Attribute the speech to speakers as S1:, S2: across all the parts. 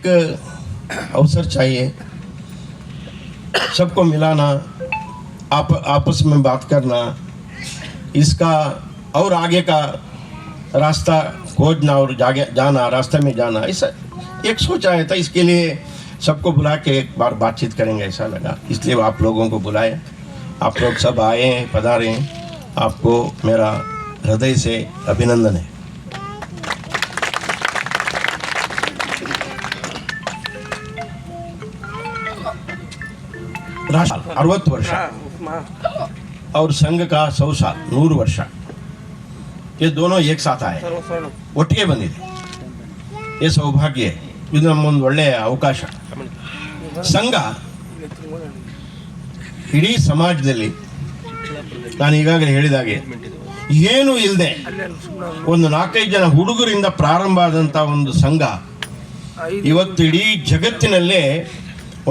S1: अवसर चाहिए, सबको मिलाना, आपस में बात करना, इसका और आगे का रास्ता खोजना और जाना, रास्ते में जाना, ऐसा एक सोचा है था। इसके लिए सबको बुला के एक बार बातचीत करेंगे ऐसा लगा, इसलिए आप लोगों को बुलाए। आप लोग सब आए हैं, पधारे हैं, आपको मेरा हृदय से अभिनंदन है। राष्ट्र 60 वर्ष और संघ का 100 साल 100 ವರ್ಷ, ये दोनों एक साथ आए, ಒಟ್ಟಿಗೆ ಬಂದಿದೆ. ये ಸೌಭಾಗ್ಯ, ಇದು ನಮ್ಮೊಂದು ಒಳ್ಳೆಯ ಅವಕಾಶ. ಸಂಘ ಇಡೀ ಸಮಾಜದಲ್ಲಿ ನಾನು ಈಗಾಗಲೇ ಹೇಳಿದಾಗೆ ಏನು ಇಲ್ಲದೆ ಒಂದು 4-5 ಜನ ಹುಡುಗರಿಂದ ಪ್ರಾರಂಭ ಆದಂಥ ಒಂದು ಸಂಘ ಇವತ್ತು ಇಡೀ ಜಗತ್ತಿನಲ್ಲೇ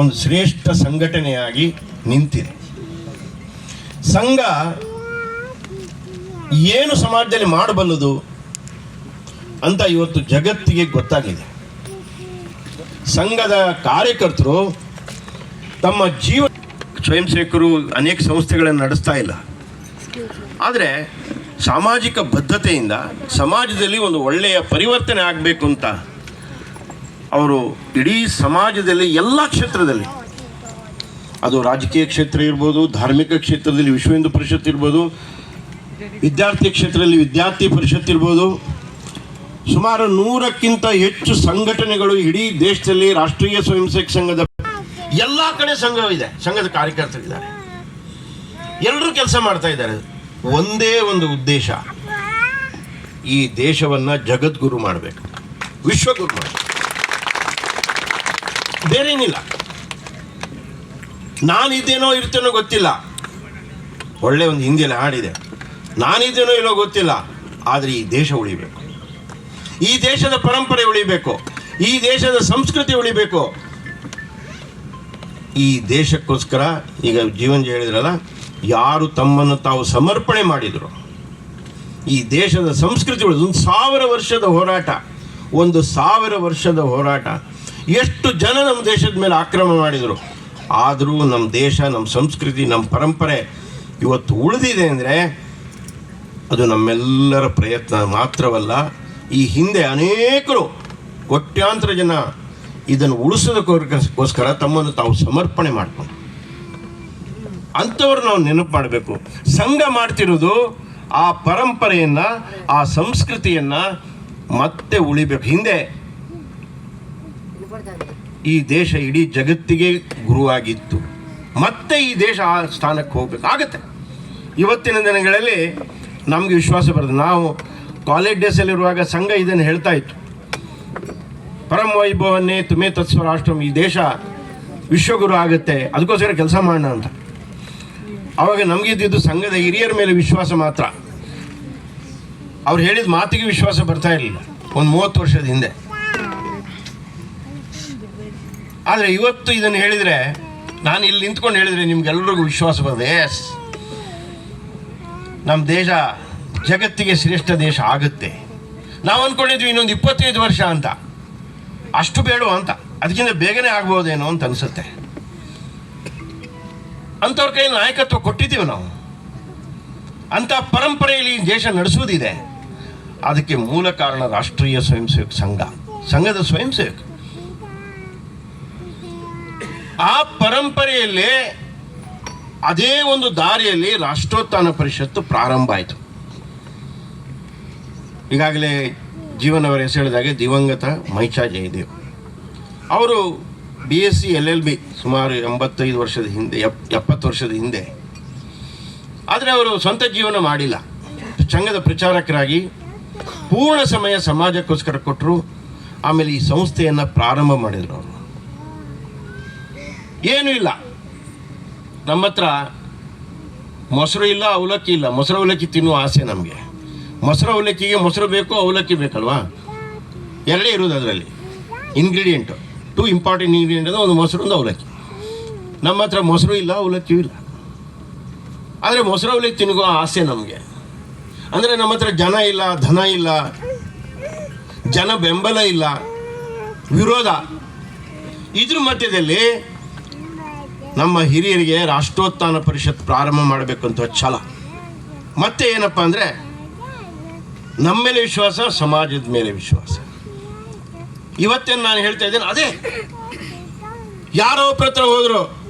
S1: ಒಂದು ಶ್ರೇಷ್ಠ ಸಂಘಟನೆಯಾಗಿ ನಿಂತಿದೆ. ಸಂಘ ಏನು ಸಮಾಜದಲ್ಲಿ ಮಾಡಬಲ್ಲದು ಅಂತ ಇವತ್ತು ಜಗತ್ತಿಗೆ ಗೊತ್ತಾಗಿದೆ. ಸಂಘದ ಕಾರ್ಯಕರ್ತರು ತಮ್ಮ ಸ್ವಯಂ ಸೇವಕರು ಅನೇಕ ಸಂಸ್ಥೆಗಳನ್ನು ನಡೆಸ್ತಾ ಇಲ್ಲ, ಆದರೆ ಸಾಮಾಜಿಕ ಬದ್ಧತೆಯಿಂದ ಸಮಾಜದಲ್ಲಿ ಒಂದು ಒಳ್ಳೆಯ ಪರಿವರ್ತನೆ ಆಗಬೇಕು ಅಂತ ಅವರು ಇಡೀ ಸಮಾಜದಲ್ಲಿ ಎಲ್ಲ ಕ್ಷೇತ್ರದಲ್ಲಿ, ಅದು ರಾಜಕೀಯ ಕ್ಷೇತ್ರ ಇರ್ಬೋದು, ಧಾರ್ಮಿಕ ಕ್ಷೇತ್ರದಲ್ಲಿ ವಿಶ್ವ ಹಿಂದೂ ಪರಿಷತ್ ಇರ್ಬೋದು, ವಿದ್ಯಾರ್ಥಿ ಕ್ಷೇತ್ರದಲ್ಲಿ ವಿದ್ಯಾರ್ಥಿ ಪರಿಷತ್ ಇರ್ಬೋದು, ಸುಮಾರು 100ಕ್ಕಿಂತ ಹೆಚ್ಚು ಸಂಘಟನೆಗಳು ಇಡೀ ದೇಶದಲ್ಲಿ ರಾಷ್ಟ್ರೀಯ ಸ್ವಯಂ ಸೇವಕ ಸಂಘದ ಎಲ್ಲ ಕಡೆ ಸಂಘವಿದೆ, ಸಂಘದ ಕಾರ್ಯಕರ್ತರಿದ್ದಾರೆ, ಎಲ್ಲರೂ ಕೆಲಸ ಮಾಡ್ತಾ ಇದ್ದಾರೆ. ಒಂದೇ ಒಂದು ಉದ್ದೇಶ, ಈ ದೇಶವನ್ನು ಜಗದ್ಗುರು ಮಾಡಬೇಕು, ವಿಶ್ವಗುರು ಮಾಡಬೇಕು, ಬೇರೇನಿಲ್ಲ. ನಾನಿದ್ದೇನೋ ಇರ್ತೇನೋ ಗೊತ್ತಿಲ್ಲ, ಒಳ್ಳೆ ಒಂದು ಹಿಂದಿಯಲ್ಲಿ ಹಾಡಿದೆ, ನಾನಿದ್ದೇನೋ ಇಲ್ಲೋ ಗೊತ್ತಿಲ್ಲ, ಆದರೆ ಈ ದೇಶ ಉಳಿಬೇಕು, ಈ ದೇಶದ ಪರಂಪರೆ ಉಳಿಬೇಕು, ಈ ದೇಶದ ಸಂಸ್ಕೃತಿ ಉಳಿಬೇಕು. ಈ ದೇಶಕ್ಕೋಸ್ಕರ ಈಗ ಜೀವನ್ ಹೇಳಿದ್ರಲ್ಲ, ಯಾರು ತಮ್ಮನ್ನು ತಾವು ಸಮರ್ಪಣೆ ಮಾಡಿದರು, ಈ ದೇಶದ ಸಂಸ್ಕೃತಿ ಉಳಿದು 1000 ವರ್ಷದ ಹೋರಾಟ, 1000 ವರ್ಷದ ಹೋರಾಟ, ಎಷ್ಟು ಜನ ನಮ್ಮ ದೇಶದ ಮೇಲೆ ಆಕ್ರಮಣ ಮಾಡಿದರು, ಆದರೂ ನಮ್ಮ ದೇಶ, ನಮ್ಮ ಸಂಸ್ಕೃತಿ, ನಮ್ಮ ಪರಂಪರೆ ಇವತ್ತು ಉಳಿದಿದೆ ಅಂದರೆ ಅದು ನಮ್ಮೆಲ್ಲರ ಪ್ರಯತ್ನ ಮಾತ್ರವಲ್ಲ. ಈ ಹಿಂದೆ ಅನೇಕರು, ಕೋಟ್ಯಾಂತರ ಜನ ಇದನ್ನು ಉಳಿಸೋದಕ್ಕೋಸ್ಕರ ತಮ್ಮನ್ನು ತಾವು ಸಮರ್ಪಣೆ ಮಾಡ್ಕೊಂಡು, ಅಂಥವ್ರು ನಾವು ನೆನಪು ಮಾಡಬೇಕು. ಸಂಘ ಮಾಡ್ತಿರೋದು ಆ ಪರಂಪರೆಯನ್ನು, ಆ ಸಂಸ್ಕೃತಿಯನ್ನು ಮತ್ತೆ ಉಳಿಬೇಕು. ಹಿಂದೆ ಈ ದೇಶ ಇಡೀ ಜಗತ್ತಿಗೆ ಗುರುವಾಗಿತ್ತು, ಮತ್ತೆ ಈ ದೇಶ ಆ ಸ್ಥಾನಕ್ಕೆ ಹೋಗ್ಬೇಕು ಆಗತ್ತೆ. ಇವತ್ತಿನ ದಿನಗಳಲ್ಲಿ ನಮಗೆ ವಿಶ್ವಾಸ ಬರ್ತದೆ. ನಾವು ಕಾಲೇಜ್ ಡೇಸಲ್ಲಿರುವಾಗ ಸಂಘ ಇದನ್ನು ಹೇಳ್ತಾ ಇತ್ತು, ಪರಮ ವೈಭವನ್ನೇ ತುಮೇ ತತ್ಸ್ವ ರಾಷ್ಟ್ರಂ, ಈ ದೇಶ ವಿಶ್ವಗುರು ಆಗುತ್ತೆ, ಅದಕ್ಕೋಸ್ಕರ ಕೆಲಸ ಮಾಡೋಣ ಅಂತ. ಆವಾಗ ನಮಗಿದ್ದು ಸಂಘದ ಹಿರಿಯರ ಮೇಲೆ ವಿಶ್ವಾಸ ಮಾತ್ರ, ಅವ್ರು ಹೇಳಿದ ಮಾತಿಗೆ ವಿಶ್ವಾಸ ಬರ್ತಾ ಇರಲಿಲ್ಲ ಒಂದು 30 ವರ್ಷದ ಹಿಂದೆ. ಆದರೆ ಇವತ್ತು ಇದನ್ನು ಹೇಳಿದರೆ, ನಾನು ಇಲ್ಲಿ ನಿಂತ್ಕೊಂಡು ಹೇಳಿದರೆ ನಿಮ್ಗೆಲ್ರಿಗೂ ವಿಶ್ವಾಸ ಬರ್ತದೆ, ಎಸ್ ನಮ್ಮ ದೇಶ ಜಗತ್ತಿಗೆ ಶ್ರೇಷ್ಠ ದೇಶ ಆಗುತ್ತೆ. ನಾವು ಅಂದ್ಕೊಂಡಿದ್ವಿ ಇನ್ನೊಂದು 25 ವರ್ಷ ಅಂತ, ಅಷ್ಟು ಬೇಡ ಅಂತ, ಅದಕ್ಕಿಂತ ಬೇಗನೆ ಆಗ್ಬೋದೇನೋ ಅಂತ ಅನಿಸುತ್ತೆ. ಅಂಥವ್ರ ಕೈಯಲ್ಲಿ ನಾಯಕತ್ವ ಕೊಟ್ಟಿದ್ದೀವಿ ನಾವು, ಅಂಥ ಪರಂಪರೆಯಲ್ಲಿ ದೇಶ ನಡೆಸುವುದಿದೆ. ಅದಕ್ಕೆ ಮೂಲ ಕಾರಣ ರಾಷ್ಟ್ರೀಯ ಸ್ವಯಂ ಸೇವಕ ಸಂಘ, ಸಂಘದ ಸ್ವಯಂ ಸೇವಕ. ಆ ಪರಂಪರೆಯಲ್ಲೇ ಅದೇ ಒಂದು ದಾರಿಯಲ್ಲಿ ರಾಷ್ಟ್ರೋತ್ಥಾನ ಪರಿಷತ್ತು ಪ್ರಾರಂಭ ಆಯಿತು. ಈಗಾಗಲೇ ಜೀವನ್ ಅವರ ಹೆಸರು ಹೇಳಿದಾಗೆ ದಿವಂಗತ ಮೈಚಾ ಜಯದೇವ್ ಅವರು BSc LLB ಸುಮಾರು 85 ವರ್ಷದ ಹಿಂದೆ, 70 ವರ್ಷದ ಹಿಂದೆ. ಆದರೆ ಅವರು ಸ್ವಂತ ಜೀವನ ಮಾಡಿಲ್ಲ, ಸಂಘದ ಪ್ರಚಾರಕರಾಗಿ ಪೂರ್ಣ ಸಮಯ ಸಮಾಜಕ್ಕೋಸ್ಕರ ಕೊಟ್ಟರು. ಆಮೇಲೆ ಈ ಸಂಸ್ಥೆಯನ್ನು ಪ್ರಾರಂಭ ಮಾಡಿದರು. ಅವರು ಏನೂ ಇಲ್ಲ, ನಮ್ಮ ಹತ್ರ ಮೊಸರು ಇಲ್ಲ, ಅವಲಕ್ಕಿ ಇಲ್ಲ. ಮೊಸರು ಅವಲಕ್ಕಿ ತಿನ್ನುವ ಆಸೆ ನಮಗೆ. ಮೊಸರು ಅವಲಕ್ಕಿಗೆ ಮೊಸರು ಬೇಕು, ಅವಲಕ್ಕಿ ಬೇಕಲ್ವಾ, ಎರಡೇ ಇರೋದು ಅದರಲ್ಲಿ ಇಂಗ್ರೀಡಿಯೆಂಟು. 2 ಇಂಪಾರ್ಟೆಂಟ್ ಇಂಗ್ರೀಡಿಯೆಂಟ್ ಅಂದರೆ ಒಂದು ಮೊಸರು, ಒಂದು ಅವಲಕ್ಕಿ. ನಮ್ಮ ಹತ್ರ ಮೊಸರು ಇಲ್ಲ, ಅವಲಕ್ಕಿಯೂ ಇಲ್ಲ. ಆದರೆ ಮೊಸರು ಅವಲಕ್ಕಿ ತಿನ್ನುವ ಆಸೆ ನಮಗೆ. ಅಂದರೆ ನಮ್ಮ ಹತ್ರ ಜನ ಇಲ್ಲ, ಧನ ಇಲ್ಲ, ಜನ ಬೆಂಬಲ ಇಲ್ಲ, ವಿರೋಧ. ಇದ್ರ ಮಧ್ಯದಲ್ಲಿ ನಮ್ಮ ಹಿರಿಯರಿಗೆ ರಾಷ್ಟ್ರೋತ್ಥಾನ ಪರಿಷತ್ ಪ್ರಾರಂಭ ಮಾಡಬೇಕಂತ ಛಲ. ಮತ್ತೆ ಏನಪ್ಪ ಅಂದರೆ ನಮ್ಮ ಮೇಲೆ ವಿಶ್ವಾಸ, ಸಮಾಜದ ಮೇಲೆ ವಿಶ್ವಾಸ. ಇವತ್ತೇನು ನಾನು ಹೇಳ್ತಾ ಇದ್ದೇನೆ, ಅದೇ ಯಾರೋ ಒಬ್ಬರ ಹತ್ರ ಹೋದ್ರು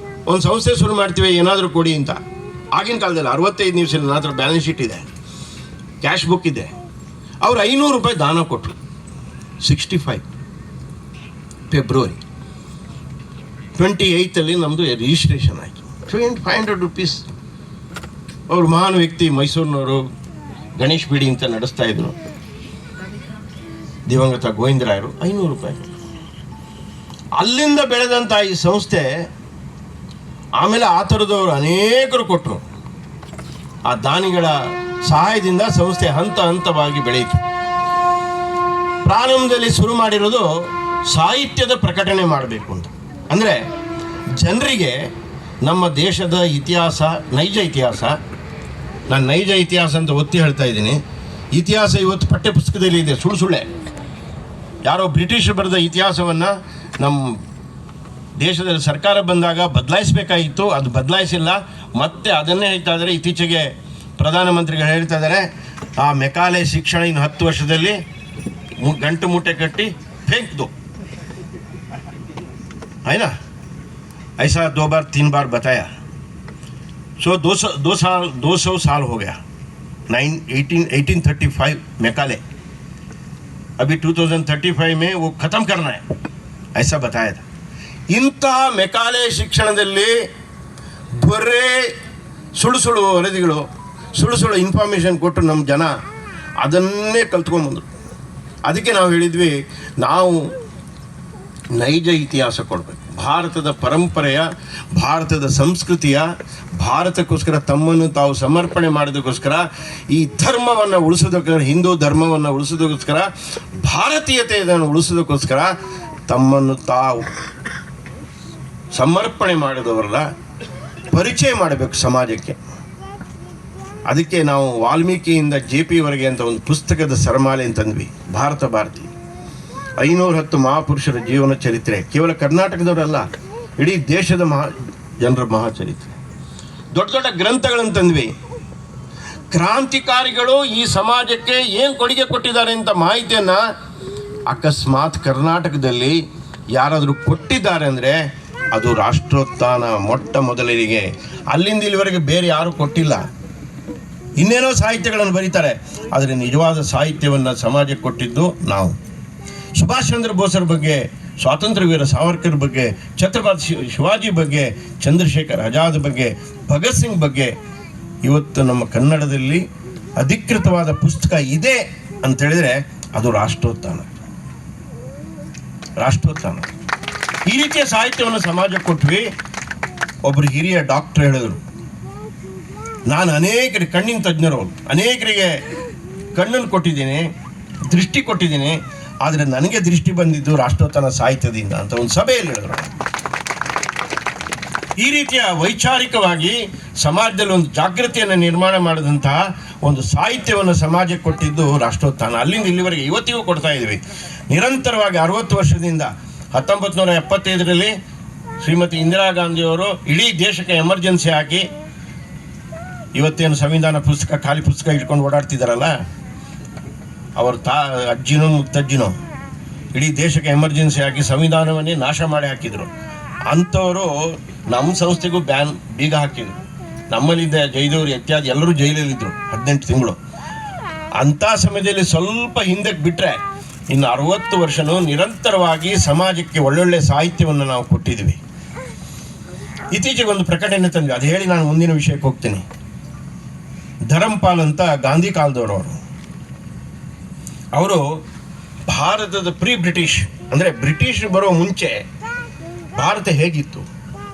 S1: ಒಂದು ಸಂಸ್ಥೆ ಶುರು ಮಾಡ್ತೀವಿ ಏನಾದರೂ ಕೊಡಿ ಅಂತ. ಆಗಿನ ಕಾಲದಲ್ಲಿ 65 ನಿಮಿಷ ನನ್ನ ಹತ್ರ ಬ್ಯಾಲೆನ್ಸ್ ಶೀಟ್ ಇದೆ, ಕ್ಯಾಶ್ ಬುಕ್ ಇದೆ. ಅವ್ರು 500 ರೂಪಾಯಿ ದಾನ ಕೊಟ್ಟರು. 65 ಫೆಬ್ರವರಿ 28 ನಮ್ಮದು ರಿಜಿಸ್ಟ್ರೇಷನ್ ಆಯಿತು. 500 ರುಪೀಸ್. ಅವರು ಮಹಾನ್ ವ್ಯಕ್ತಿ, ಮೈಸೂರಿನವರು, ಗಣೇಶ್ ಬೀಡಿ ಅಂತ ನಡೆಸ್ತಾ ಇದ್ರು, ದಿವಂಗತ ಗೋವಿಂದರಾಯರು. 500 ರೂಪಾಯಿ. ಅಲ್ಲಿಂದ ಬೆಳೆದಂಥ ಈ ಸಂಸ್ಥೆ ಆಮೇಲೆ ಆ ಥರದವರು ಅನೇಕರು ಕೊಟ್ಟರು. ಆ ದಾನಿಗಳ ಸಹಾಯದಿಂದ ಸಂಸ್ಥೆ ಹಂತ ಹಂತವಾಗಿ ಬೆಳೆಯಿತು. ಪ್ರಾರಂಭದಲ್ಲಿ ಶುರು ಮಾಡಿರೋದು ಸಾಹಿತ್ಯದ ಪ್ರಕಟಣೆ ಮಾಡಬೇಕು ಅಂತ. ಅಂದರೆ ಜನರಿಗೆ ನಮ್ಮ ದೇಶದ ಇತಿಹಾಸ, ನೈಜ ಇತಿಹಾಸ, ನಾನು ನೈಜ ಇತಿಹಾಸ ಅಂತ ಒತ್ತಿ ಹೇಳ್ತಾ ಇದ್ದೀನಿ. ಇತಿಹಾಸ ಇವತ್ತು ಪಠ್ಯಪುಸ್ತಕದಲ್ಲಿ ಇದೆ, ಸುಳ್ಳೆ. ಯಾರೋ ಬ್ರಿಟಿಷರು ಬರೆದ ಇತಿಹಾಸವನ್ನು ನಮ್ಮ ದೇಶದಲ್ಲಿ ಸರ್ಕಾರ ಬಂದಾಗ ಬದಲಾಯಿಸಬೇಕಾಗಿತ್ತು, ಅದು ಬದಲಾಯಿಸಿಲ್ಲ. ಮತ್ತೆ ಅದನ್ನೇ ಹೇಳ್ತಾ ಇದ್ದಾರೆ. ಇತ್ತೀಚೆಗೆ ಪ್ರಧಾನಮಂತ್ರಿಗಳು ಹೇಳ್ತಾ ಇದ್ದಾರೆ, ಆ ಮೆಕಾಲೆ ಶಿಕ್ಷಣ ಇನ್ನು 10 ವರ್ಷದಲ್ಲಿ ಗಂಟು ಮೂಟೆ ಕಟ್ಟಿ फेंक दो, है ना. ऐसा 2 बार 3 बार बताया. सो 200 साल हो गया. 1835 मेकाले. अभी 2035 में वो ख़त्म करना है, ऐसा बताया था. ಇಂತಹ ಮೆಕಾಲೆ ಶಿಕ್ಷಣದಲ್ಲಿ ಬರೇ ಸುಳ್ಳು ವರದಿಗಳು, ಸುಳ್ಳು ಇನ್ಫಾರ್ಮೇಷನ್ ಕೊಟ್ಟು ನಮ್ಮ ಜನ ಅದನ್ನೇ ಕಲ್ತ್ಕೊಂಡ್ಬಂದರು. ಅದಕ್ಕೆ ನಾವು ಹೇಳಿದ್ವಿ, ನಾವು ನೈಜ ಇತಿಹಾಸ ಕೊಡಬೇಕು. ಭಾರತದ ಪರಂಪರೆಯ, ಭಾರತದ ಸಂಸ್ಕೃತಿಯ, ಭಾರತಕ್ಕೋಸ್ಕರ ತಮ್ಮನ್ನು ತಾವು ಸಮರ್ಪಣೆ ಮಾಡೋದಕ್ಕೋಸ್ಕರ, ಈ ಧರ್ಮವನ್ನು ಉಳಿಸೋದಕ್ಕೋಸ್ಕರ, ಹಿಂದೂ ಧರ್ಮವನ್ನು ಉಳಿಸೋದಕ್ಕೋಸ್ಕರ, ಭಾರತೀಯತೆಯನ್ನು ಉಳಿಸೋದಕ್ಕೋಸ್ಕರ ತಮ್ಮನ್ನು ತಾವು ಸಮರ್ಪಣೆ ಮಾಡಿದವರಲ್ಲ ಪರಿಚಯ ಮಾಡಬೇಕು ಸಮಾಜಕ್ಕೆ. ಅದಕ್ಕೆ ನಾವು ವಾಲ್ಮೀಕಿಯಿಂದ JP ವರೆಗೆ ಅಂತ ಒಂದು ಪುಸ್ತಕದ ಸರಮಾಲೆ ಅಂತಂದ್ವಿ. ಭಾರತಿ 510 ಮಹಾಪುರುಷರ ಜೀವನ ಚರಿತ್ರೆ. ಕೇವಲ ಕರ್ನಾಟಕದವರಲ್ಲ, ಇಡೀ ದೇಶದ ಜನರ ಮಹಾಚರಿತ್ರೆ. ದೊಡ್ಡ ದೊಡ್ಡ ಗ್ರಂಥಗಳಂತಂದ್ವಿ. ಕ್ರಾಂತಿಕಾರಿಗಳು ಈ ಸಮಾಜಕ್ಕೆ ಏನು ಕೊಡುಗೆ ಕೊಟ್ಟಿದ್ದಾರೆ ಅಂತ ಮಾಹಿತಿಯನ್ನು ಅಕಸ್ಮಾತ್ ಕರ್ನಾಟಕದಲ್ಲಿ ಯಾರಾದರೂ ಕೊಟ್ಟಿದ್ದಾರೆ ಅಂದರೆ ಅದು ರಾಷ್ಟ್ರೋತ್ಥಾನ ಮೊಟ್ಟ ಮೊದಲಿಗೆ. ಅಲ್ಲಿಂದ ಇಲ್ಲಿವರೆಗೆ ಬೇರೆ ಯಾರೂ ಕೊಟ್ಟಿಲ್ಲ. ಇನ್ನೇನೋ ಸಾಹಿತ್ಯಗಳನ್ನು ಬರೀತಾರೆ, ಆದರೆ ನಿಜವಾದ ಸಾಹಿತ್ಯವನ್ನು ಸಮಾಜಕ್ಕೆ ಕೊಟ್ಟಿದ್ದು ನಾವು. ಸುಭಾಷ್ ಚಂದ್ರ ಬೋಸರ ಬಗ್ಗೆ, ಸ್ವಾತಂತ್ರ್ಯ ವೀರ ಸಾವರ್ಕರ್ ಬಗ್ಗೆ, ಛತ್ರಪತಿ ಶಿವಾಜಿ ಬಗ್ಗೆ, ಚಂದ್ರಶೇಖರ್ ಆಜಾದ್ ಬಗ್ಗೆ, ಭಗತ್ ಸಿಂಗ್ ಬಗ್ಗೆ ಇವತ್ತು ನಮ್ಮ ಕನ್ನಡದಲ್ಲಿ ಅಧಿಕೃತವಾದ ಪುಸ್ತಕ ಇದೆ ಅಂತೇಳಿದರೆ ಅದು ರಾಷ್ಟ್ರೋತ್ಥಾನ. ಈ ರೀತಿಯ ಸಾಹಿತ್ಯವನ್ನು ಸಮಾಜಕ್ಕೆ ಕೊಟ್ವಿ. ಒಬ್ಬರು ಹಿರಿಯ ಡಾಕ್ಟರ್ ಹೇಳಿದರು, ನಾನು ಅನೇಕರಿಗೆ, ಕಣ್ಣಿನ ತಜ್ಞರು, ಅನೇಕರಿಗೆ ಕಣ್ಣನ್ನು ಕೊಟ್ಟಿದ್ದೀನಿ, ದೃಷ್ಟಿ ಕೊಟ್ಟಿದ್ದೀನಿ, ಆದರೆ ನನಗೆ ದೃಷ್ಟಿ ಬಂದಿದ್ದು ರಾಷ್ಟ್ರೋತ್ಥಾನ ಸಾಹಿತ್ಯದಿಂದ ಅಂತ ಒಂದು ಸಭೆಯಲ್ಲಿ ಹೇಳಿದರು. ಈ ರೀತಿಯ ವೈಚಾರಿಕವಾಗಿ ಸಮಾಜದಲ್ಲಿ ಒಂದು ಜಾಗೃತಿಯನ್ನು ನಿರ್ಮಾಣ ಮಾಡಿದಂತಹ ಒಂದು ಸಾಹಿತ್ಯವನ್ನು ಸಮಾಜಕ್ಕೆ ಕೊಟ್ಟಿದ್ದು ರಾಷ್ಟ್ರೋತ್ಥಾನ. ಅಲ್ಲಿಂದ ಇಲ್ಲಿವರೆಗೆ ಇವತ್ತಿಗೂ ಕೊಡ್ತಾ ಇದ್ದೀವಿ ನಿರಂತರವಾಗಿ. 60 ವರ್ಷದಿಂದ 1975ರಲ್ಲಿ ಶ್ರೀಮತಿ ಇಂದಿರಾ ಗಾಂಧಿಯವರು ಇಡೀ ದೇಶಕ್ಕೆ ಎಮರ್ಜೆನ್ಸಿ ಹಾಕಿ, ಇವತ್ತೇನು ಸಂವಿಧಾನ ಪುಸ್ತಕ, ಖಾಲಿ ಪುಸ್ತಕ ಇಟ್ಕೊಂಡು ಓಡಾಡ್ತಿದ್ದಾರಲ್ಲ, ಅವ್ರ ಅಜ್ಜಿನೋ ಮುತ್ತಜ್ಜಿನೋ ಇಡೀ ದೇಶಕ್ಕೆ ಎಮರ್ಜೆನ್ಸಿ ಹಾಕಿ ಸಂವಿಧಾನವನ್ನೇ ನಾಶ ಮಾಡಿ ಹಾಕಿದರು. ಅಂಥವರು ನಮ್ಮ ಸಂಸ್ಥೆಗೂ ಬೀಗ ಹಾಕಿದರು. ನಮ್ಮಲ್ಲಿದ್ದ ಜೈದವರು ಇತ್ಯಾದಿ ಎಲ್ಲರೂ ಜೈಲಲ್ಲಿದ್ದರು 18 ತಿಂಗಳು. ಅಂಥ ಸಮಯದಲ್ಲಿ ಸ್ವಲ್ಪ ಹಿಂದಕ್ಕೆ ಬಿಟ್ಟರೆ ಇನ್ನು 60 ವರ್ಷನೂ ನಿರಂತರವಾಗಿ ಸಮಾಜಕ್ಕೆ ಒಳ್ಳೊಳ್ಳೆ ಸಾಹಿತ್ಯವನ್ನು ನಾವು ಕೊಟ್ಟಿದ್ದೀವಿ. ಇತ್ತೀಚೆಗೆ ಒಂದು ಪ್ರಕಟಣೆ ತಂದ್ವಿ, ಅದು ಹೇಳಿ ನಾನು ಮುಂದಿನ ವಿಷಯಕ್ಕೆ ಹೋಗ್ತೀನಿ. ಧರಂಪಾಲ್ ಅಂತ ಗಾಂಧಿ ಕಾಲದವರು, ಅವರು ಭಾರತದ ಬ್ರಿಟಿಷ್ ಅಂದರೆ ಬ್ರಿಟಿಷ್ ಬರೋ ಮುಂಚೆ ಭಾರತ ಹೇಗಿತ್ತು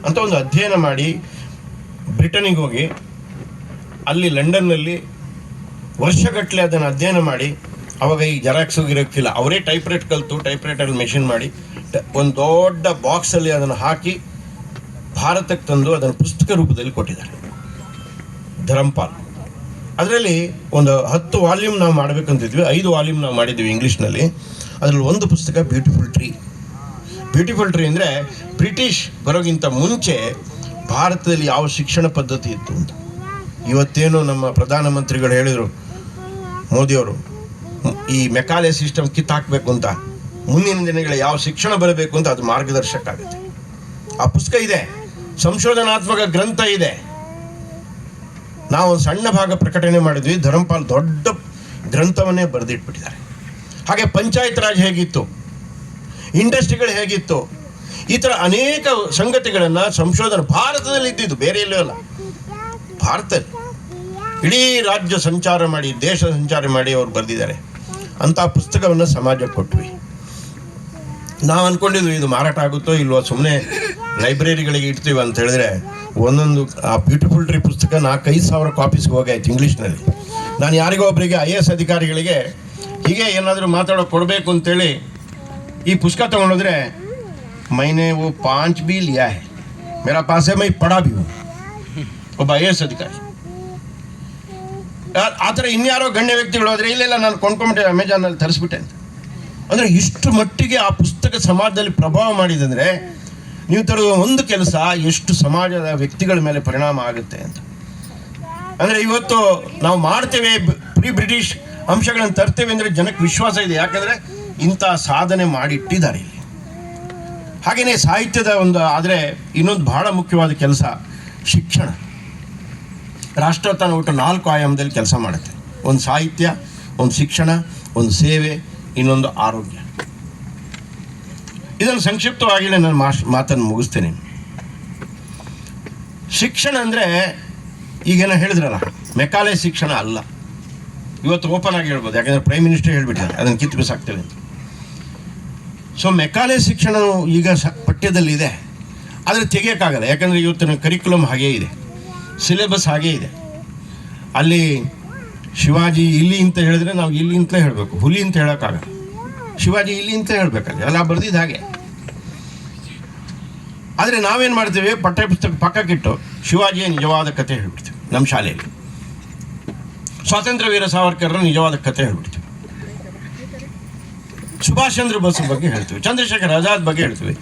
S1: ಅಂತ ಒಂದು ಅಧ್ಯಯನ ಮಾಡಿ ಬ್ರಿಟನ್ನಿಗೆ ಹೋಗಿ ಅಲ್ಲಿ ಲಂಡನ್ನಲ್ಲಿ ವರ್ಷಗಟ್ಟಲೆ ಅದನ್ನು ಅಧ್ಯಯನ ಮಾಡಿ, ಅವಾಗ ಈ ಜೆರಾಕ್ಸ್ ಹೋಗಿರೋಕ್ಕಿಲ್ಲ, ಅವರೇ ಟೈಪ್ರೈಟ್ ಕಲಿತು ಟೈಪ್ರೈಟಲ್ಲಿ ಮೆಷಿನ್ ಮಾಡಿ ಒಂದು ದೊಡ್ಡ ಬಾಕ್ಸಲ್ಲಿ ಅದನ್ನು ಹಾಕಿ ಭಾರತಕ್ಕೆ ತಂದು ಅದನ್ನು ಪುಸ್ತಕ ರೂಪದಲ್ಲಿ ಕೊಟ್ಟಿದ್ದಾರೆ. ಧರಂಪಾಲ್ ಅದರಲ್ಲಿ ಒಂದು 10 ವಾಲ್ಯೂಮ್ ನಾವು ಮಾಡಬೇಕಂತಿದ್ವಿ. 5 ವಾಲ್ಯೂಮ್ ನಾವು ಮಾಡಿದ್ವಿ ಇಂಗ್ಲೀಷ್ನಲ್ಲಿ. ಅದರಲ್ಲಿ ಒಂದು ಪುಸ್ತಕ ಬ್ಯೂಟಿಫುಲ್ ಟ್ರೀ. ಬ್ಯೂಟಿಫುಲ್ ಟ್ರೀ ಅಂದರೆ ಬ್ರಿಟಿಷ್ ಬರೋಕ್ಕಿಂತ ಮುಂಚೆ ಭಾರತದಲ್ಲಿ ಯಾವ ಶಿಕ್ಷಣ ಪದ್ಧತಿ ಇತ್ತು ಅಂತ. ಇವತ್ತೇನು ನಮ್ಮ ಪ್ರಧಾನಮಂತ್ರಿಗಳು ಹೇಳಿದರು, ಮೋದಿಯವರು, ಈ ಮೆಕಾಲೆ ಸಿಸ್ಟಮ್ ಕಿತ್ತಾಕಬೇಕು ಅಂತ, ಮುಂದಿನ ದಿನಗಳ ಯಾವ ಶಿಕ್ಷಣ ಬರಬೇಕು ಅಂತ ಅದು ಮಾರ್ಗದರ್ಶಕ ಆಗುತ್ತೆ. ಆ ಪುಸ್ತಕ ಇದೆ, ಸಂಶೋಧನಾತ್ಮಕ ಗ್ರಂಥ ಇದೆ. ನಾವು ಒಂದು ಸಣ್ಣ ಭಾಗ ಪ್ರಕಟಣೆ ಮಾಡಿದ್ವಿ, ಧರ್ಮಪಾಲ್ ದೊಡ್ಡ ಗ್ರಂಥವನ್ನೇ ಬರೆದಿಟ್ಬಿಟ್ಟಿದ್ದಾರೆ. ಹಾಗೆ ಪಂಚಾಯತ್ ರಾಜ್ ಹೇಗಿತ್ತು, ಇಂಡಸ್ಟ್ರಿಗಳು ಹೇಗಿತ್ತು, ಈ ಥರ ಅನೇಕ ಸಂಗತಿಗಳನ್ನು ಸಂಶೋಧನೆ ಭಾರತದಲ್ಲಿ ಇದ್ದಿದ್ದು, ಬೇರೆ ಎಲ್ಲೂ ಅಲ್ಲ, ಭಾರತದಲ್ಲಿ ಇಡೀ ರಾಜ್ಯ ಸಂಚಾರ ಮಾಡಿ, ದೇಶ ಸಂಚಾರ ಮಾಡಿ ಅವ್ರು ಬರೆದಿದ್ದಾರೆ. ಅಂಥ ಪುಸ್ತಕವನ್ನು ಸಮಾಜಕ್ಕೆ ಕೊಟ್ವಿ. ನಾವು ಅಂದ್ಕೊಂಡಿದ್ವಿ ಇದು ಮಾರಾಟ ಆಗುತ್ತೋ ಇಲ್ವೋ, ಸುಮ್ಮನೆ ಲೈಬ್ರರಿಗಳಿಗೆ ಇಡ್ತೀವಿ ಅಂತ ಹೇಳಿದ್ರೆ, ಒಂದೊಂದು ಆ ಬ್ಯೂಟಿಫುಲ್ ಟ್ರೀ ಪುಸ್ತಕ 4-5 ಕಾಪೀಸ್ಗೆ ಹೋಗಾಯ್ತು ಇಂಗ್ಲೀಷ್ನಲ್ಲಿ. ನಾನು ಯಾರಿಗೋ ಒಬ್ಬರಿಗೆ IAS ಅಧಿಕಾರಿಗಳಿಗೆ ಹೀಗೆ ಏನಾದರೂ ಮಾತಾಡೋಕೆ ಕೊಡಬೇಕು ಅಂತೇಳಿ ಈ ಪುಸ್ತಕ ತೊಗೊಂಡೋದ್ರೆ, ಮೈನೆ वो 5 भी लिया है, मेरा पास है, मैं पढ़ा भी हूँ. ಒಬ್ಬ IAS ಅಧಿಕಾರಿ. ಆ ಥರ ಇನ್ಯಾರೋ ಗಣ್ಯ ವ್ಯಕ್ತಿಗಳು ಹೋದರೆ, ಇಲ್ಲ ನಾನು ಕೊಂಡ್ಕೊಂಬಿಟ್ಟೆ, ಅಮೆಜಾನಲ್ಲಿ ತರಿಸ್ಬಿಟ್ಟೆ ಅಂತ. ಅಂದರೆ ಇಷ್ಟು ಮಟ್ಟಿಗೆ ಆ ಪುಸ್ತಕ ಸಮಾಜದಲ್ಲಿ ಪ್ರಭಾವ ಮಾಡಿದಂದರೆ, ನೀವು ತರುವ ಒಂದು ಕೆಲಸ ಎಷ್ಟು ಸಮಾಜದ ವ್ಯಕ್ತಿಗಳ ಮೇಲೆ ಪರಿಣಾಮ ಆಗುತ್ತೆ ಅಂತ. ಅಂದರೆ ಇವತ್ತು ನಾವು ಮಾಡ್ತೇವೆ, ಪ್ರೀ ಬ್ರಿಟಿಷ್ ಅಂಶಗಳನ್ನು ತರ್ತೇವೆ ಅಂದರೆ ಜನಕ್ಕೆ ವಿಶ್ವಾಸ ಇದೆ, ಯಾಕಂದರೆ ಇಂಥ ಸಾಧನೆ ಮಾಡಿಟ್ಟಿದ್ದಾರೆ ಇಲ್ಲಿ. ಹಾಗೆಯೇ ಸಾಹಿತ್ಯದ ಒಂದು, ಆದರೆ ಇನ್ನೊಂದು ಬಹಳ ಮುಖ್ಯವಾದ ಕೆಲಸ ಶಿಕ್ಷಣ. ರಾಷ್ಟ್ರೋತ್ಥಾನ ಒಟ್ಟು 4 ಆಯಾಮದಲ್ಲಿ ಕೆಲಸ ಮಾಡುತ್ತೆ. ಒಂದು ಸಾಹಿತ್ಯ, ಒಂದು ಶಿಕ್ಷಣ, ಒಂದು ಸೇವೆ, ಇನ್ನೊಂದು ಆರೋಗ್ಯ. ಇದನ್ನು ಸಂಕ್ಷಿಪ್ತವಾಗಿ ನಾನು ಮಾತನ್ನು ಮುಗಿಸ್ತೇನೆ. ಶಿಕ್ಷಣ ಅಂದರೆ ಈಗೇನೋ ಹೇಳಿದ್ರಲ್ಲ, ಮೆಕಾಲೆ ಶಿಕ್ಷಣ ಅಲ್ಲ. ಇವತ್ತು ಓಪನ್ ಆಗಿ ಹೇಳ್ಬೋದು, ಯಾಕಂದರೆ ಪ್ರೈಮ್ ಮಿನಿಸ್ಟರ್ ಹೇಳ್ಬಿಟ್ಟಿದ್ದಾರೆ ಅದನ್ನು ಕಿತ್ತು ಬಿಸಾಕ್ತೇವೆ ಅಂತ. ಸೊ ಮೆಕಾಲೆ ಶಿಕ್ಷಣ ಈಗ ಪಠ್ಯದಲ್ಲಿದೆ, ಆದರೆ ತೆಗಿಯೋಕ್ಕಾಗಲ್ಲ, ಯಾಕಂದರೆ ಇವತ್ತಿನ ಕರಿಕ್ಯುಲಮ್ ಹಾಗೇ ಇದೆ, ಸಿಲೆಬಸ್ ಹಾಗೇ ಇದೆ. ಅಲ್ಲಿ ಶಿವಾಜಿ ಇಲ್ಲಿ ಅಂತ ಹೇಳಿದ್ರೆ ನಾವು ಇಲ್ಲಿ ಅಂತಲೇ ಹೇಳಬೇಕು, ಹುಲಿ ಅಂತ ಹೇಳೋಕ್ಕಾಗಲ್ಲ, ಶಿವಾಜಿ ಇಲ್ಲಿ ಅಂತ ಹೇಳಬೇಕಾದ್ರೆ ಅಲ್ಲ, ಬರ್ದಿದ್ದು ಹಾಗೆ. ಆದರೆ ನಾವೇನು ಮಾಡ್ತೀವಿ, ಪಠ್ಯಪುಸ್ತಕ ಪಕ್ಕಕ್ಕಿಟ್ಟು ಶಿವಾಜಿಯ ನಿಜವಾದ ಕತೆ ಹೇಳ್ಬಿಡ್ತೀವಿ. ನಮ್ಮ ಶಾಲೆಯಲ್ಲಿ ಸ್ವಾತಂತ್ರ್ಯ ವೀರ ಸಾವರ್ಕರ್ರ ನಿಜವಾದ ಕತೆ ಹೇಳ್ಬಿಡ್ತೀವಿ, ಸುಭಾಷ್ ಚಂದ್ರ ಬೋಸ್ ಬಗ್ಗೆ ಹೇಳ್ತೀವಿ, ಚಂದ್ರಶೇಖರ್ ಆಜಾದ್ ಬಗ್ಗೆ ಹೇಳ್ತೀವಿ,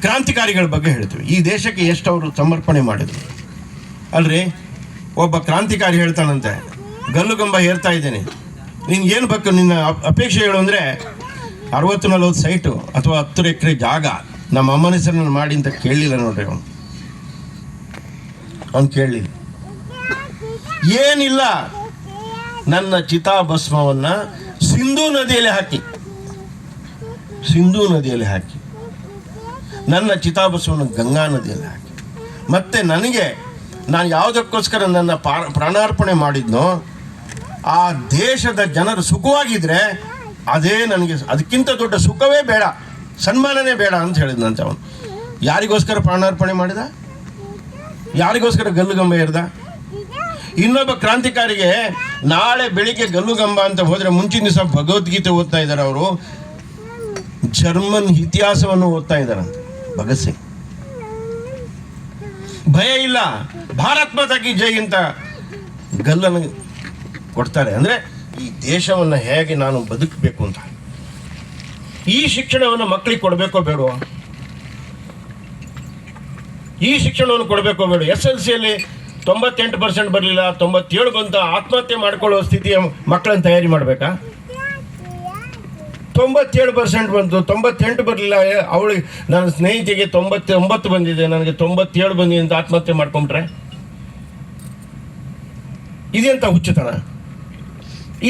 S1: ಕ್ರಾಂತಿಕಾರಿಗಳ ಬಗ್ಗೆ ಹೇಳ್ತೀವಿ. ಈ ದೇಶಕ್ಕೆ ಎಷ್ಟು ಅವರು ಸಮರ್ಪಣೆ ಮಾಡಿದ್ರು ಅಲ್ರಿ. ಒಬ್ಬ ಕ್ರಾಂತಿಕಾರಿ ಹೇಳ್ತಾನಂತೆ, ಗಲ್ಲುಗಂಬ ಏರ್ತಾ ಇದ್ದೇನೆ, ನೀನು ಏನು ಬೇಕು, ನಿನ್ನ ಅಪೇಕ್ಷೆ ಹೇಳು ಅಂದರೆ 60-40 ಸೈಟು ಅಥವಾ 10 ಎಕರೆ ಜಾಗ ನಮ್ಮ ಅಮ್ಮನ ಹೆಸರನ್ನು ಮಾಡಿ ಅಂತ ಕೇಳಲಿಲ್ಲ ನೋಡ್ರಿ. ಅವನು ಕೇಳಲಿಲ್ಲ, ಏನಿಲ್ಲ, ನನ್ನ ಚಿತಾಭಸ್ಮವನ್ನು ಸಿಂಧೂ ನದಿಯಲ್ಲಿ ಹಾಕಿ, ನನ್ನ ಚಿತಾಭಸ್ಮವನ್ನು ಗಂಗಾ ನದಿಯಲ್ಲಿ ಹಾಕಿ, ಮತ್ತು ನನಗೆ ನಾನು ಯಾವುದಕ್ಕೋಸ್ಕರ ನನ್ನ ಪ್ರಾಣಾರ್ಪಣೆ ಮಾಡಿದ್ನೋ ಆ ದೇಶದ ಜನರು ಸುಖವಾಗಿದ್ದರೆ ಅದೇ ನನಗೆ, ಅದಕ್ಕಿಂತ ದೊಡ್ಡ ಸುಖವೇ ಬೇಡ, ಸನ್ಮಾನನೇ ಬೇಡ ಅಂತ ಹೇಳಿದ್ನಂತೆ ಅವನು. ಯಾರಿಗೋಸ್ಕರ ಪ್ರಾಣಾರ್ಪಣೆ ಮಾಡಿದ, ಯಾರಿಗೋಸ್ಕರ ಗಲ್ಲುಗಂಬ ಏರ್ದ? ಇನ್ನೊಬ್ಬ ಕ್ರಾಂತಿಕಾರಿಗೆ ನಾಳೆ ಬೆಳಿಗ್ಗೆ ಗಲ್ಲುಗಂಬ ಅಂತ ಹೋದರೆ ಮುಂಚಿನ ದಿವಸ ಭಗವದ್ಗೀತೆ ಓದ್ತಾ ಇದ್ದಾರೆ ಅವರು, ಜರ್ಮನ್ ಇತಿಹಾಸವನ್ನು ಓದ್ತಾ ಇದ್ದಾರಂತೆ ಭಗತ್ ಸಿಂಗ್. ಭಯ ಇಲ್ಲ, ಭಾರತ್ ಮಾತಾ ಕಿ ಜೈ ಅಂತ ಗಲ್ಲನ್ನು ಕೊಡ್ತಾರೆ. ಅಂದರೆ ಈ ದೇಶವನ್ನು ಹೇಗೆ ನಾನು ಬದುಕಬೇಕು ಅಂತ. ಈ ಶಿಕ್ಷಣವನ್ನು ಮಕ್ಕಳಿಗೆ ಕೊಡಬೇಕೋ ಬೇಡೋ? ಈ ಶಿಕ್ಷಣವನ್ನು ಕೊಡಬೇಕೋ ಬೇಡ? SLCಯಲ್ಲಿ 98% ಬರಲಿಲ್ಲ, 97 ಬಂತ, ಆತ್ಮಹತ್ಯೆ ಮಾಡಿಕೊಳ್ಳುವ ಸ್ಥಿತಿಯ ಮಕ್ಕಳನ್ನು ತಯಾರಿ ಮಾಡಬೇಕಾ? 97% ಬಂತು, 98 ಬರಲಿಲ್ಲ, ಅವಳಿಗೆ ನನ್ನ ಸ್ನೇಹಿತಿಗೆ 99 ಬಂದಿದೆ, ನನಗೆ 97 ಬಂದಿದೆ ಅಂತ ಆತ್ಮಹತ್ಯೆ ಮಾಡ್ಕೊಂಡ್ರೆ ಇದೆಂತ ಹುಚ್ಚುತನ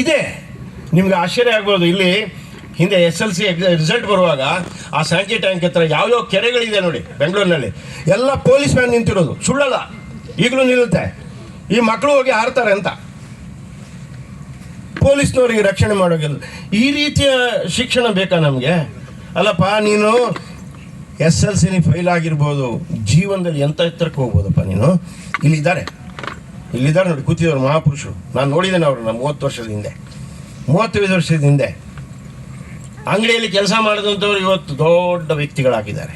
S1: ಇದೆ. ನಿಮ್ಗೆ ಆಶ್ಚರ್ಯ ಆಗ್ಬೋದು. ಇಲ್ಲಿ ಹಿಂದೆ SLC ರಿಸಲ್ಟ್ ಬರುವಾಗ ಆ ಸ್ಯಾಂಕಿ ಟ್ಯಾಂಕ್ ಹತ್ರ ಯಾವ್ಯಾವ ಕೆರೆಗಳಿದೆ ನೋಡಿ ಬೆಂಗಳೂರಿನಲ್ಲಿ, ಎಲ್ಲ ಪೊಲೀಸ್ ಮ್ಯಾನ್ ನಿಂತಿರೋದು, ಸುಳ್ಳಲ್ಲ, ಈಗಲೂ ನಿಲ್ಲುತ್ತೆ. ಈ ಮಕ್ಕಳು ಹೋಗಿ ಹಾರ್ತಾರೆ ಅಂತ, ಪೊಲೀಸ್ನವರಿಗೆ ರಕ್ಷಣೆ ಮಾಡೋಗಿಲ್ಲ. ಈ ರೀತಿಯ ಶಿಕ್ಷಣ ಬೇಕಾ ನಮಗೆ? ಅಲ್ಲಪ್ಪ, ನೀನು SLC ಫೈಲ್ ಆಗಿರ್ಬೋದು, ಜೀವನದಲ್ಲಿ ಎಂಥ ಎತ್ತರಕ್ಕೆ ಹೋಗ್ಬೋದಪ್ಪ ನೀನು. ಇಲ್ಲಿದ್ದಾರೆ ನೋಡಿ ಕೂತಿದವರು ಮಹಾಪುರುಷರು, ನಾನು ನೋಡಿದ್ದೇನೆ ಅವ್ರನ್ನ 30 ವರ್ಷದ ಹಿಂದೆ, 35 ವರ್ಷದ ಹಿಂದೆ ಅಂಗಡಿಯಲ್ಲಿ ಕೆಲಸ ಮಾಡಿದಂಥವ್ರು ಇವತ್ತು ದೊಡ್ಡ ವ್ಯಕ್ತಿಗಳಾಗಿದ್ದಾರೆ.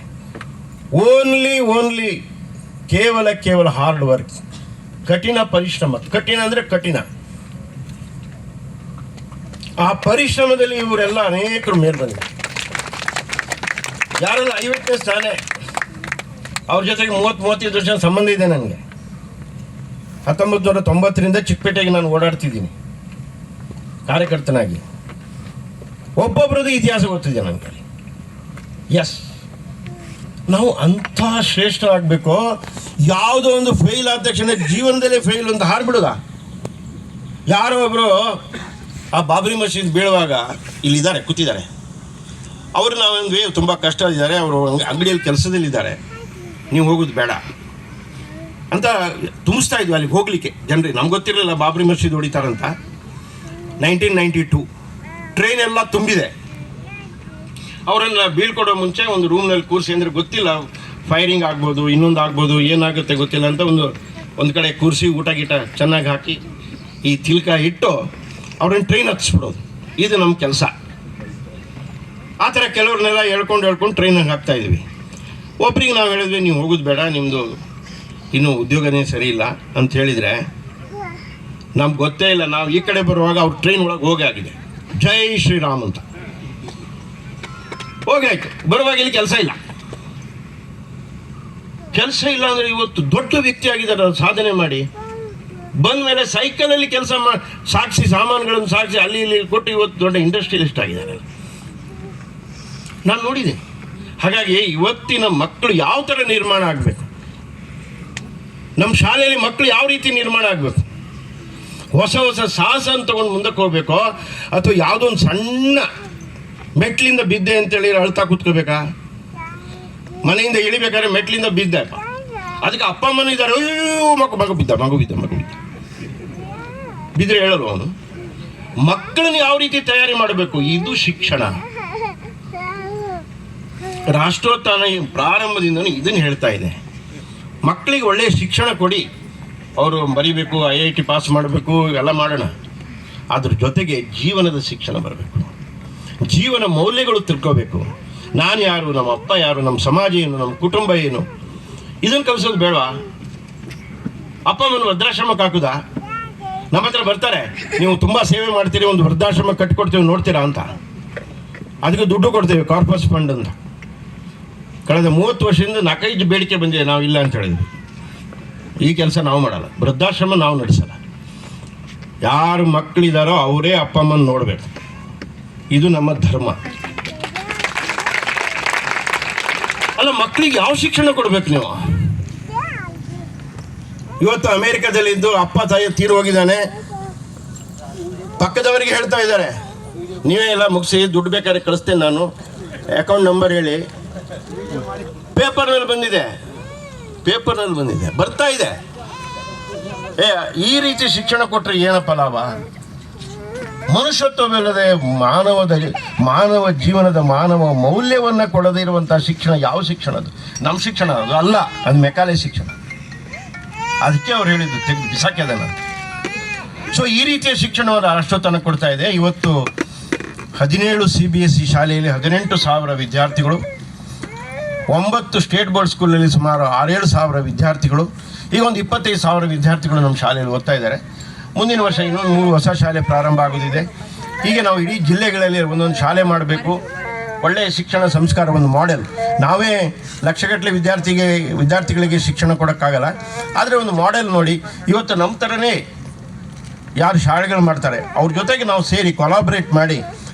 S1: ಓನ್ಲಿ ಕೇವಲ ಹಾರ್ಡ್ ವರ್ಕ್, ಕಠಿಣ ಪರಿಶ್ರಮ. ಕಠಿಣ ಅಂದರೆ ಕಠಿಣ. ಆ ಪರಿಶ್ರಮದಲ್ಲಿ ಇವರೆಲ್ಲ ಅನೇಕರು ಮೇಲೆ ಬಂದಿದ್ದಾರೆ. ಯಾರೆಲ್ಲ ಐ ವಿಟ್ನೆಸ್ ತಾನೇ, ಅವ್ರ ಜೊತೆಗೆ 30-35 ವರ್ಷ ಸಂಬಂಧ ಇದೆ ನನಗೆ. 1990ರಿಂದ ಚಿಕ್ಕಪೇಟೆಗೆ ನಾನು ಓಡಾಡ್ತಿದ್ದೀನಿ ಕಾರ್ಯಕರ್ತನಾಗಿ. ಒಬ್ಬೊಬ್ಬರದ್ದು ಇತಿಹಾಸ ಗೊತ್ತಿದೆ ನನಗೆ. ಎಸ್, ನಾವು ಅಂಥ ಶ್ರೇಷ್ಠ ಆಗಬೇಕು. ಯಾವುದೋ ಒಂದು ಫೇಲ್ ಆದ ತಕ್ಷಣ ಜೀವನದಲ್ಲೇ ಫೇಲ್ ಅಂತ ಹಾರ್ಬಿಡೋದ. ಯಾರೋ ಒಬ್ಬರು ಆ ಬಾಬರಿ ಮಸೀದ್ ಬೀಳುವಾಗ ಇಲ್ಲಿದ್ದಾರೆ, ಕೂತಿದ್ದಾರೆ. ಅವರು ನಾವೊಂದು ತುಂಬ ಕಷ್ಟ ಇದ್ದಾರೆ, ಅವರು ಅಂಗಡಿಯಲ್ಲಿ ಕೆಲಸದಲ್ಲಿದ್ದಾರೆ, ನೀವು ಹೋಗೋದು ಬೇಡ ಅಂತ ತುಂಬಿಸ್ತಾ ಇದ್ವಿ ಅಲ್ಲಿಗೆ ಹೋಗಲಿಕ್ಕೆ ಜನರಿಗೆ. ನಮ್ಗೆ ಗೊತ್ತಿರಲಿಲ್ಲ ಬಾಬರಿ ಮಸೀದ್ ಹೊಡಿತಾರಂತ. 1992 ಟ್ರೈನ್ ಎಲ್ಲ ತುಂಬಿದೆ. ಅವರನ್ನು ಬೀಳ್ಕೊಡೋ ಮುಂಚೆ ಒಂದು ರೂಮ್ನಲ್ಲಿ ಕೂರಿಸಿ, ಅಂದರೆ ಗೊತ್ತಿಲ್ಲ ಫೈರಿಂಗ್ ಆಗ್ಬೋದು, ಇನ್ನೊಂದು ಆಗ್ಬೋದು, ಏನಾಗುತ್ತೆ ಗೊತ್ತಿಲ್ಲ ಅಂತ ಒಂದು ಕಡೆ ಕೂರಿಸಿ ಊಟ ಗೀಟ ಚೆನ್ನಾಗಿ ಹಾಕಿ ಈ ತಿಲ್ಕ ಇಟ್ಟು ಅವ್ರನ್ನ ಟ್ರೈನ್ ಹತ್ತಿಸ್ಬಿಡೋದು. ಇದು ನಮ್ಮ ಕೆಲಸ. ಆ ಥರ ಕೆಲವ್ರನ್ನೆಲ್ಲ ಹೇಳ್ಕೊಂಡು ಟ್ರೈನಾಗಿ ಹಾಕ್ತಾಯಿದ್ವಿ. ಒಬ್ರಿಗೆ ನಾವು ಹೇಳಿದ್ವಿ, ನೀವು ಹೋಗೋದು ಬೇಡ, ನಿಮ್ಮದು ಇನ್ನೂ ಉದ್ಯೋಗನೇ ಸರಿ ಇಲ್ಲ ಅಂತ ಹೇಳಿದರೆ, ನಮ್ಗೆ ಗೊತ್ತೇ ಇಲ್ಲ. ನಾವು ಈ ಕಡೆ ಬರುವಾಗ ಅವ್ರ ಟ್ರೈನ್ ಒಳಗೆ ಹೋಗಾಗಿದೆ, ಜೈ ಶ್ರೀರಾಮ್ ಅಂತ ಹೋಗಾಯ್ತು. ಬರುವಾಗ ಇಲ್ಲಿ ಕೆಲಸ ಇಲ್ಲ ಅಂದರೆ ಇವತ್ತು ದೊಡ್ಡ ವ್ಯಕ್ತಿ ಆಗಿದ್ದಾರೆ, ಸಾಧನೆ ಮಾಡಿ ಬಂದ ಮೇಲೆ ಸೈಕಲಲ್ಲಿ ಕೆಲಸ ಸಾಗಿಸಿ, ಸಾಮಾನುಗಳನ್ನು ಸಾಗಿಸಿ ಅಲ್ಲಿ ಇಲ್ಲಿ ಕೊಟ್ಟು ಇವತ್ತು ದೊಡ್ಡ ಇಂಡಸ್ಟ್ರಿಯಲಿಸ್ಟ್ ಆಗಿದ್ದಾರೆ. ನಾನು ನೋಡಿದೆ. ಹಾಗಾಗಿ ಇವತ್ತಿನ ಮಕ್ಕಳು ಯಾವ ಥರ ನಿರ್ಮಾಣ ಆಗಬೇಕು, ನಮ್ಮ ಶಾಲೆಯಲ್ಲಿ ಮಕ್ಕಳು ಯಾವ ರೀತಿ ನಿರ್ಮಾಣ ಆಗಬೇಕು, ಹೊಸ ಸಾಹಸ ತಗೊಂಡು ಮುಂದಕ್ಕೆ ಹೋಗ್ಬೇಕೋ, ಅಥವಾ ಯಾವುದೋ ಒಂದು ಸಣ್ಣ ಮೆಟ್ಲಿಂದ ಬಿದ್ದೆ ಅಂತೇಳಿ ಅಳ್ತಾ ಕೂತ್ಕೋಬೇಕಾ? ಮನೆಯಿಂದ ಇಳಿಬೇಕಾದ್ರೆ ಮೆಟ್ಲಿಂದ ಬಿದ್ದೆ, ಅದಕ್ಕೆ ಅಪ್ಪ ಅಮ್ಮನೂ ಇದ್ದಾರೆ, ಅಯ್ಯೋ ಮಗು ಬಿದ್ದ ಬಿದ್ದರೆ ಹೇಳಲು ಅವನು. ಮಕ್ಕಳನ್ನು ಯಾವ ರೀತಿ ತಯಾರಿ ಮಾಡಬೇಕು, ಇದು ಶಿಕ್ಷಣ. ರಾಷ್ಟ್ರೋತ್ಥಾನ ಪ್ರಾರಂಭದಿಂದನೂ ಇದನ್ನು ಹೇಳ್ತಾ ಇದೆ. ಮಕ್ಕಳಿಗೆ ಒಳ್ಳೆಯ ಶಿಕ್ಷಣ ಕೊಡಿ, ಅವರು ಬರೀಬೇಕು, IIT ಪಾಸ್ ಮಾಡಬೇಕು, ಎಲ್ಲ ಮಾಡೋಣ. ಅದ್ರ ಜೊತೆಗೆ ಜೀವನದ ಶಿಕ್ಷಣ ಬರಬೇಕು, ಜೀವನ ಮೌಲ್ಯಗಳು ತಿಳ್ಕೋಬೇಕು. ನಾನು ಯಾರು, ನಮ್ಮ ಅಪ್ಪ ಯಾರು, ನಮ್ಮ ಸಮಾಜ ಏನು, ನಮ್ಮ ಕುಟುಂಬ ಏನು, ಇದನ್ನು ಕಲಿಸೋದು ಬೇಡವಾ? ಅಪ್ಪ ಅಮ್ಮನ ವೃದ್ಧಾಶ್ರಮಕ್ಕೆ ಹಾಕುದಾ? ನಮ್ಮ ಹತ್ರ ಬರ್ತಾರೆ, ನೀವು ತುಂಬ ಸೇವೆ ಮಾಡ್ತೀರಿ, ಒಂದು ವೃದ್ಧಾಶ್ರಮ ಕಟ್ಟಿಕೊಡ್ತೀವಿ ನೋಡ್ತೀರಾ ಅಂತ. ಅದಕ್ಕೆ ದುಡ್ಡು ಕೊಡ್ತೇವೆ, ಕಾರ್ಪಸ್ ಫಂಡ್ ಅಂತ. ಕಳೆದ 30 ವರ್ಷದಿಂದ 4-5 ಬೇಡಿಕೆ ಬಂದಿದೆ, ನಾವು ಇಲ್ಲ ಅಂತ ಹೇಳಿದ್ವಿ. ಈ ಕೆಲಸ ನಾವು ಮಾಡಲ್ಲ, ವೃದ್ಧಾಶ್ರಮ ನಾವು ನಡೆಸಲ್ಲ. ಯಾರು ಮಕ್ಕಳಿದಾರೋ ಅವರೇ ಅಪ್ಪ ಅಮ್ಮನ ನೋಡಬೇಕು, ಇದು ನಮ್ಮ ಧರ್ಮ. ಅಲ್ಲ, ಮಕ್ಕಳಿಗೆ ಯಾವ ಶಿಕ್ಷಣ ಕೊಡ್ಬೇಕು ನೀವು? ಇವತ್ತು ಅಮೇರಿಕಾದಲ್ಲಿದ್ದು ಅಪ್ಪ ತಾಯಿ ತೀರು ಹೋಗಿದ್ದಾನೆ, ಪಕ್ಕದವರಿಗೆ ಹೇಳ್ತಾ ಇದ್ದಾರೆ, ನೀವೇ ಎಲ್ಲ ಮುಗಿಸಿ ದುಡ್ಡು ಬೇಕಾದ್ರೆ ಕಳಿಸ್ತೇನೆ ನಾನು, ಅಕೌಂಟ್ ನಂಬರ್ ಹೇಳಿ. ಪೇಪರ್ನಲ್ಲಿ ಬಂದಿದೆ, ಬರ್ತಾ ಇದೆ. ಈ ರೀತಿ ಶಿಕ್ಷಣ ಕೊಟ್ಟರೆ ಏನಪ್ಪ ಲಾಭ? ಮನುಷ್ಯತ್ವವಿಲ್ಲದೆ ಮಾನವ ಜೀವನದ ಮಾನವ ಮೌಲ್ಯವನ್ನು ಕೊಡದೇ ಇರುವಂಥ ಶಿಕ್ಷಣ ಯಾವ ಶಿಕ್ಷಣ? ಅದು ನಮ್ಮ ಶಿಕ್ಷಣ ಅದು ಅಲ್ಲ, ಅದು ಮೆಕಾಲೆ ಶಿಕ್ಷಣ. ಅದಕ್ಕೆ ಅವ್ರು ಹೇಳಿದ್ದು ತೆಗೆದು ಬಿಸಾಕ್ಯದನ. ಸೊ ಈ ರೀತಿಯ ಶಿಕ್ಷಣವನ್ನು ರಾಷ್ಟ್ರೋತ್ಥಾನ ಕೊಡ್ತಾ ಇದೆ. ಇವತ್ತು 17 CBSE ಶಾಲೆಯಲ್ಲಿ 18,000 ವಿದ್ಯಾರ್ಥಿಗಳು, 9 ಸ್ಟೇಟ್ ಬೋರ್ಡ್ ಸ್ಕೂಲಲ್ಲಿ ಸುಮಾರು 6-7 ಸಾವಿರ ವಿದ್ಯಾರ್ಥಿಗಳು, ಈಗ ಒಂದು 25,000 ವಿದ್ಯಾರ್ಥಿಗಳು ನಮ್ಮ ಶಾಲೆಯಲ್ಲಿ ಓದ್ತಾ ಇದ್ದಾರೆ. ಮುಂದಿನ ವರ್ಷ ಇನ್ನೊಂದು 3 ಹೊಸ ಶಾಲೆ ಪ್ರಾರಂಭ ಆಗೋದಿದೆ. ಹೀಗೆ ನಾವು ಇಡೀ ಜಿಲ್ಲೆಗಳಲ್ಲಿ ಒಂದೊಂದು ಶಾಲೆ ಮಾಡಬೇಕು. ಒಳ್ಳೆಯ ಶಿಕ್ಷಣ ಸಂಸ್ಕಾರ, ಒಂದು ಮಾಡೆಲ್. ನಾವೇ ಲಕ್ಷಗಟ್ಟಲೆ ವಿದ್ಯಾರ್ಥಿಗಳಿಗೆ ಶಿಕ್ಷಣ ಕೊಡೋಕ್ಕಾಗಲ್ಲ, ಆದರೆ ಒಂದು ಮಾಡೆಲ್ ನೋಡಿ. ಇವತ್ತು ನಮ್ಮ ಥರನೇ ಯಾರು ಶಾಲೆಗಳು ಮಾಡ್ತಾರೆ ಅವ್ರ ಜೊತೆಗೆ ನಾವು ಸೇರಿ ಕೊಲಾಬ್ರೇಟ್ ಮಾಡಿ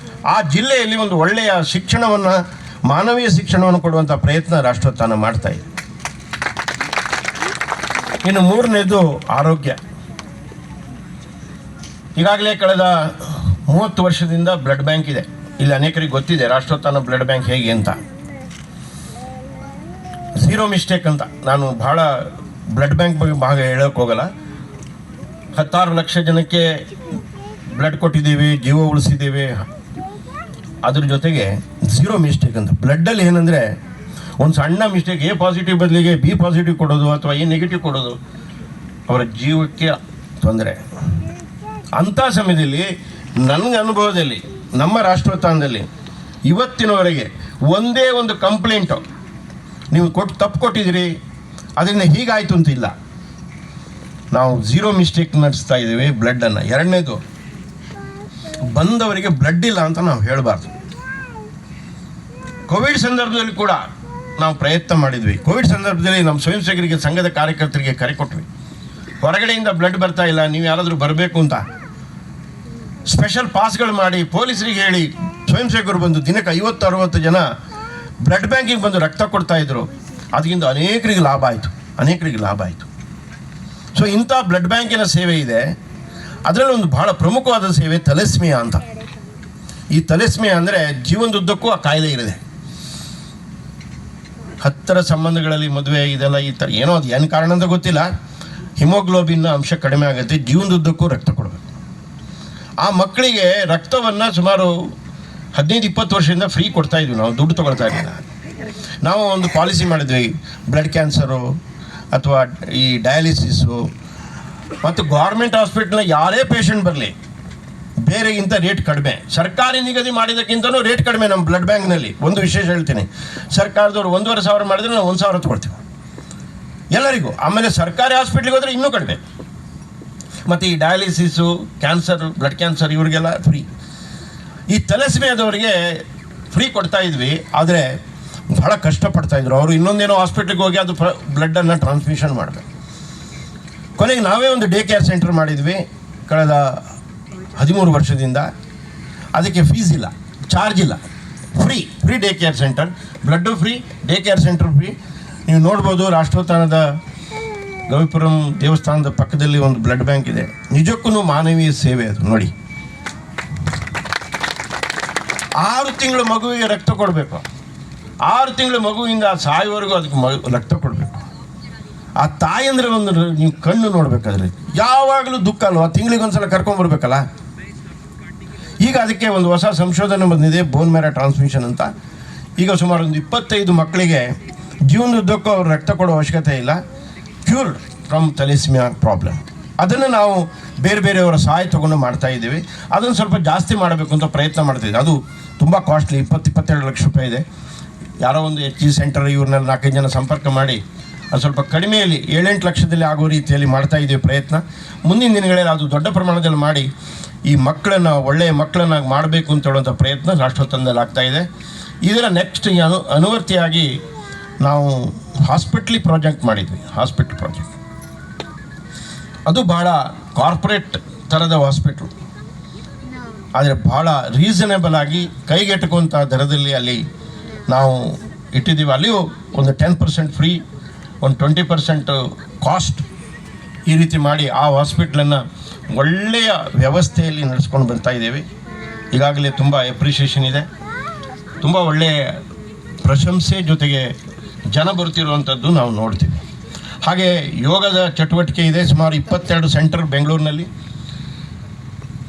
S1: ಆ ಜಿಲ್ಲೆಯಲ್ಲಿ ಒಂದು ಒಳ್ಳೆಯ ಶಿಕ್ಷಣವನ್ನು, ಮಾನವೀಯ ಶಿಕ್ಷಣವನ್ನು ಕೊಡುವಂಥ ಪ್ರಯತ್ನ ರಾಷ್ಟ್ರೋತ್ಥಾನ ಮಾಡ್ತಾ ಇದೆ. ಇನ್ನು 3ನೇದು ಆರೋಗ್ಯ. ಈಗಾಗಲೇ ಕಳೆದ 30 ವರ್ಷದಿಂದ ಬ್ಲಡ್ ಬ್ಯಾಂಕ್ ಇದೆ. ಇಲ್ಲಿ ಅನೇಕರಿಗೆ ಗೊತ್ತಿದೆ ರಾಷ್ಟ್ರೋತ್ಥಾನ ಬ್ಲಡ್ ಬ್ಯಾಂಕ್ ಹೇಗೆ ಅಂತ. ಝೀರೋ ಮಿಸ್ಟೇಕ್ ಅಂತ. ನಾನು ಭಾಳ ಬ್ಲಡ್ ಬ್ಯಾಂಕ್ ಬಗ್ಗೆ ಭಾಗ ಹೇಳೋಕ್ಕೆ ಹೋಗಲ್ಲ. 16 ಲಕ್ಷ ಜನಕ್ಕೆ ಬ್ಲಡ್ ಕೊಟ್ಟಿದ್ದೀವಿ, ಜೀವ ಉಳಿಸಿದ್ದೀವಿ. ಅದ್ರ ಜೊತೆಗೆ ಝೀರೋ ಮಿಸ್ಟೇಕ್ ಅಂತ. ಬ್ಲಡ್ಡಲ್ಲಿ ಏನಂದರೆ ಒಂದು ಸಣ್ಣ ಮಿಸ್ಟೇಕ್, A ಪಾಸಿಟಿವ್ ಬದಲಿಗೆ B ಪಾಸಿಟಿವ್ ಕೊಡೋದು ಅಥವಾ A ನೆಗೆಟಿವ್ ಕೊಡೋದು ಅವರ ಜೀವಕ್ಕೆ ತೊಂದರೆ. ಅಂಥ ಸಮಯದಲ್ಲಿ ನನಗೆ ಅನುಭವದಲ್ಲಿ ನಮ್ಮ ರಾಷ್ಟ್ರೋತ್ಥಾನದಲ್ಲಿ ಇವತ್ತಿನವರೆಗೆ ಒಂದೇ ಒಂದು ಕಂಪ್ಲೇಂಟು ನೀವು ತಪ್ಪು ಕೊಟ್ಟಿದ್ದೀರಿ ಅದರಿಂದ ಹೀಗಾಯಿತು ಅಂತ ಇಲ್ಲ. ನಾವು ಝೀರೋ ಮಿಸ್ಟೇಕ್ ನಡೆಸ್ತಾ ಇದ್ದೀವಿ ಬ್ಲಡ್ಡನ್ನು. 2ನೇದು, ಬಂದವರಿಗೆ ಬ್ಲಡ್ ಇಲ್ಲ ಅಂತ ನಾವು ಹೇಳಬಾರ್ದು. ಕೋವಿಡ್ ಸಂದರ್ಭದಲ್ಲಿ ಕೂಡ ನಾವು ಪ್ರಯತ್ನ ಮಾಡಿದ್ವಿ. ಕೋವಿಡ್ ಸಂದರ್ಭದಲ್ಲಿ ನಮ್ಮ ಸ್ವಯಂ ಸೇವಕರಿಗೆ, ಸಂಘದ ಕಾರ್ಯಕರ್ತರಿಗೆ ಕರೆ ಕೊಟ್ವಿ. ಹೊರಗಡೆಯಿಂದ ಬ್ಲಡ್ ಬರ್ತಾ ಇಲ್ಲ, ನೀವು ಯಾರಾದರೂ ಬರಬೇಕು ಅಂತ ಸ್ಪೆಷಲ್ ಪಾಸ್ಗಳು ಮಾಡಿ ಪೊಲೀಸರಿಗೆ ಹೇಳಿ ಸ್ವಯಂ ಸೇವಕರು ಬಂದು ದಿನಕ್ಕೆ 50-60 ಜನ ಬ್ಲಡ್ ಬ್ಯಾಂಕಿಗೆ ಬಂದು ರಕ್ತ ಕೊಡ್ತಾಯಿದ್ರು. ಅದರಿಂದ ಅನೇಕರಿಗೆ ಲಾಭ ಆಯಿತು. ಸೊ ಇಂಥ ಬ್ಲಡ್ ಬ್ಯಾಂಕಿನ ಸೇವೆ ಇದೆ. ಅದರಲ್ಲಿ ಒಂದು ಬಹಳ ಪ್ರಮುಖವಾದ ಸೇವೆ ಥೆಲಸ್ಮಿಯಾ ಅಂತ. ಈ ಥೆಲಸ್ಮಿಯಾ ಅಂದರೆ ಜೀವನದುದ್ದಕ್ಕೂ ಆ ಕಾಯಿಲೆ ಇರಿದೆ. ಹತ್ತಿರ ಸಂಬಂಧಗಳಲ್ಲಿ ಮದುವೆ ಇದೆಲ್ಲ ಈ ಥರ ಏನೋ ಅದು ಏನು ಕಾರಣ ಅಂತ ಗೊತ್ತಿಲ್ಲ, ಹಿಮೋಗ್ಲೋಬಿನ್ನ ಅಂಶ ಕಡಿಮೆ ಆಗುತ್ತೆ, ಜೀವನದುದ್ದಕ್ಕೂ ರಕ್ತ ಕೊಡಬೇಕು. ಆ ಮಕ್ಕಳಿಗೆ ರಕ್ತವನ್ನು ಸುಮಾರು 15-20 ವರ್ಷದಿಂದ ಫ್ರೀ ಕೊಡ್ತಾಯಿದ್ವಿ, ನಾವು ದುಡ್ಡು ತೊಗೊಳ್ತಾ ಇರಲಿಲ್ಲ. ನಾವು ಒಂದು ಪಾಲಿಸಿ ಮಾಡಿದ್ವಿ, ಬ್ಲಡ್ ಕ್ಯಾನ್ಸರು ಅಥವಾ ಈ ಡಯಾಲಿಸಿಸು ಮತ್ತು ಗೌರ್ಮೆಂಟ್ ಹಾಸ್ಪಿಟ್ಲ್ನ ಯಾರೇ ಪೇಷಂಟ್ ಬರಲಿ ಬೇರೆಗಿಂತ ರೇಟ್ ಕಡಿಮೆ, ಸರ್ಕಾರಿ ನಿಗದಿ ಮಾಡಿದ್ದಕ್ಕಿಂತಲೂ ರೇಟ್ ಕಡಿಮೆ ನಮ್ಮ ಬ್ಲಡ್ ಬ್ಯಾಂಕ್ನಲ್ಲಿ. ಒಂದು ವಿಶೇಷ ಹೇಳ್ತೀನಿ, ಸರ್ಕಾರದವ್ರು 1,500 ಮಾಡಿದ್ರೆ ನಾವು 1,000 ತೊಗೊಳ್ತೀವಿ ಎಲ್ಲರಿಗೂ. ಆಮೇಲೆ ಸರ್ಕಾರಿ ಹಾಸ್ಪಿಟ್ಲಿಗೆ ಹೋದರೆ ಇನ್ನೂ ಕಡಿಮೆ. ಮತ್ತು ಈ ಡಯಾಲಿಸಿಸು, ಕ್ಯಾನ್ಸರ್, ಬ್ಲಡ್ ಕ್ಯಾನ್ಸರ್ ಇವ್ರಿಗೆಲ್ಲ ಫ್ರೀ. ಈ ಥೆಲಸ್ಮಿಯಾದವರಿಗೆ ಫ್ರೀ ಕೊಡ್ತಾಯಿದ್ವಿ, ಆದರೆ ಭಾಳ ಕಷ್ಟಪಡ್ತಾಯಿದ್ರು ಅವರು. ಇನ್ನೊಂದೇನೋ ಹಾಸ್ಪಿಟ್ಲಿಗೆ ಹೋಗಿ ಅದು ಬ್ಲಡ್ಡನ್ನು ಟ್ರಾನ್ಸ್ಮಿಷನ್ ಮಾಡಬೇಕು. ಕೊನೆಗೆ ನಾವೇ ಒಂದು ಡೇ ಕೇರ್ ಸೆಂಟರ್ ಮಾಡಿದ್ವಿ ಕಳೆದ 13 ವರ್ಷದಿಂದ. ಅದಕ್ಕೆ ಫೀಸ್ ಇಲ್ಲ, ಚಾರ್ಜ್ ಇಲ್ಲ, free day care centre. Blood free, day care centre free. ನೀವು ನೋಡ್ಬೋದು, ರಾಷ್ಟ್ರೋತ್ಥಾನದ ಗವಿಪುರಂ ದೇವಸ್ಥಾನದ ಪಕ್ಕದಲ್ಲಿ ಒಂದು ಬ್ಲಡ್ ಬ್ಯಾಂಕ್ ಇದೆ. ನಿಜಕ್ಕೂ ಮಾನವೀಯ ಸೇವೆ ಅದು. ನೋಡಿ, 6 ತಿಂಗಳ ಮಗುವಿಗೆ ರಕ್ತ ಕೊಡಬೇಕು. 6 ತಿಂಗಳ ಮಗುವಿಂದ ಸಾಯುವವರೆಗೂ ಅದಕ್ಕೆ ರಕ್ತ ಕೊಡಬೇಕು. ಆ ತಾಯಿ ಅಂದರೆ ಒಂದು ನೀವು ಕಣ್ಣು ನೋಡಬೇಕಾದ್ರೆ ಯಾವಾಗಲೂ ದುಃಖ ಅಲ್ವಾ, ತಿಂಗಳಿಗೊಂದ್ಸಲ ಕರ್ಕೊಂಬರ್ಬೇಕಲ್ಲ. ಈಗ ಅದಕ್ಕೆ ಒಂದು ಹೊಸ ಸಂಶೋಧನೆ ಬಂದಿದೆ, ಬೋನ್ ಮ್ಯಾರೋ ಟ್ರಾನ್ಸ್ಮಿಷನ್ ಅಂತ. ಈಗ ಸುಮಾರು ಒಂದು 25 ಮಕ್ಕಳಿಗೆ ಜೀವನದುದ್ದಕ್ಕೂ ಅವ್ರು ರಕ್ತ ಕೊಡೋ ಅವಶ್ಯಕತೆ ಇಲ್ಲ, ಕ್ಯೂರ್ಡ್ ಫ್ರಮ್ ಥೆಲಸ್ಮಿಯಾ ಪ್ರಾಬ್ಲಮ್. ಅದನ್ನು ನಾವು ಬೇರೆಯವರ ಸಹಾಯ ತೊಗೊಂಡು ಮಾಡ್ತಾಯಿದ್ದೀವಿ. ಅದನ್ನು ಸ್ವಲ್ಪ ಜಾಸ್ತಿ ಮಾಡಬೇಕು ಅಂತ ಪ್ರಯತ್ನ ಮಾಡ್ತಾಯಿದ್ದೀವಿ. ಅದು ತುಂಬ ಕಾಸ್ಟ್ಲಿ, 20-22 ಲಕ್ಷ ರೂಪಾಯಿ ಇದೆ. ಯಾರೋ ಒಂದು HG ಸೆಂಟರ್ ಇವ್ರನ್ನೆಲ್ಲ 4-5 ಜನ ಸಂಪರ್ಕ ಮಾಡಿ ಅದು ಸ್ವಲ್ಪ ಕಡಿಮೆಯಲ್ಲಿ 7-8 ಲಕ್ಷದಲ್ಲಿ ಆಗೋ ರೀತಿಯಲ್ಲಿ ಮಾಡ್ತಾಯಿದ್ದೀವಿ ಪ್ರಯತ್ನ. ಮುಂದಿನ ದಿನಗಳಲ್ಲಿ ಅದು ದೊಡ್ಡ ಪ್ರಮಾಣದಲ್ಲಿ ಮಾಡಿ ಈ ಮಕ್ಕಳನ್ನು, ಒಳ್ಳೆಯ ಮಕ್ಕಳನ್ನಾಗಿ ಮಾಡಬೇಕು ಅಂತ ಹೇಳುವಂಥ ಪ್ರಯತ್ನ ರಾಷ್ಟ್ರೋತ್ಥಾನದಲ್ಲಿ ಆಗ್ತಾಯಿದೆ. ಇದರ ನೆಕ್ಸ್ಟ್ ಅನುವರ್ತಿಯಾಗಿ ನಾವು ಹಾಸ್ಪಿಟ್ಲ್ ಪ್ರಾಜೆಕ್ಟ್ ಮಾಡಿದ್ವಿ. ಹಾಸ್ಪಿಟ್ಲ್ ಪ್ರಾಜೆಕ್ಟ್ ಅದು ಭಾಳ ಕಾರ್ಪೊರೇಟ್ ಥರದ ಹಾಸ್ಪಿಟ್ಲು, ಆದರೆ ಭಾಳ ರೀಸನೇಬಲ್ ಆಗಿ ಕೈಗೆಟುಕುವಂಥ ದರದಲ್ಲಿ ಅಲ್ಲಿ ನಾವು ಇಟ್ಟಿದ್ದೀವಿ. ಅಲ್ಲಿಯೂ ಒಂದು 10% ಫ್ರೀ, ಒಂದು 20% ಕಾಸ್ಟ್, ಈ ರೀತಿ ಮಾಡಿ ಆ ಹಾಸ್ಪಿಟ್ಲನ್ನು ಒಳ್ಳೆಯ ವ್ಯವಸ್ಥೆಯಲ್ಲಿ ನಡೆಸ್ಕೊಂಡು ಬರ್ತಾಯಿದ್ದೇವೆ. ಈಗಾಗಲೇ ತುಂಬ ಅಪ್ರಿಷಿಯೇಷನ್ ಇದೆ, ತುಂಬ ಒಳ್ಳೆಯ ಪ್ರಶಂಸೆ ಜೊತೆಗೆ ಜನ ಬರ್ತಿರುವಂಥದ್ದು ನಾವು ನೋಡ್ತೀವಿ. ಹಾಗೆ ಯೋಗದ ಚಟುವಟಿಕೆ ಇದೆ. ಸುಮಾರು 22 ಸೆಂಟರ್ ಬೆಂಗಳೂರಿನಲ್ಲಿ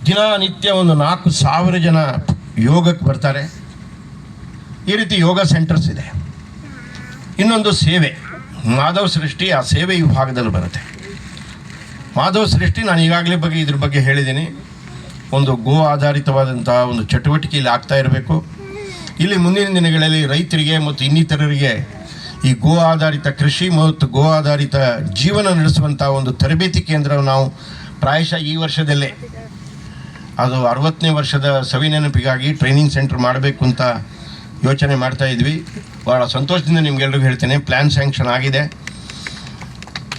S1: ದಿನನಿತ್ಯ ಒಂದು 4,000 ಜನ ಯೋಗಕ್ಕೆ ಬರ್ತಾರೆ. ಈ ರೀತಿ ಯೋಗ ಸೆಂಟರ್ಸ್ ಇದೆ. ಇನ್ನೊಂದು ಸೇವೆ, ಮಾಧವ್ ಸೃಷ್ಟಿ, ಆ ಸೇವೆ ವಿಭಾಗದಲ್ಲಿ ಬರುತ್ತೆ. ಮಾಧವ್ ಸೃಷ್ಟಿ ನಾನು ಈಗಾಗಲೇ ಇದ್ರ ಬಗ್ಗೆ ಹೇಳಿದ್ದೀನಿ. ಒಂದು ಗೋ ಆಧಾರಿತವಾದಂಥ ಒಂದು ಚಟುವಟಿಕೆ ಇಲ್ಲಿ ಆಗ್ತಾ ಇರಬೇಕು. ಇಲ್ಲಿ ಮುಂದಿನ ದಿನಗಳಲ್ಲಿ ರೈತರಿಗೆ ಮತ್ತು ಇನ್ನಿತರರಿಗೆ ಈ ಗೋ ಆಧಾರಿತ ಕೃಷಿ ಮತ್ತು ಗೋ ಆಧಾರಿತ ಜೀವನ ನಡೆಸುವಂಥ ಒಂದು ತರಬೇತಿ ಕೇಂದ್ರವನ್ನು ನಾವು ಪ್ರಾಯಶಃ ಈ ವರ್ಷದಲ್ಲೇ, ಅದು 60ನೇ ವರ್ಷದ ಸವಿನೆನಪಿಗಾಗಿ ಟ್ರೈನಿಂಗ್ ಸೆಂಟರ್ ಮಾಡಬೇಕು ಅಂತ ಯೋಚನೆ ಮಾಡ್ತಾಯಿದ್ವಿ. ಭಾಳ ಸಂತೋಷದಿಂದ ನಿಮ್ಗೆಲ್ರಿಗೂ ಹೇಳ್ತೇನೆ, ಪ್ಲ್ಯಾನ್ ಸ್ಯಾಂಕ್ಷನ್ ಆಗಿದೆ.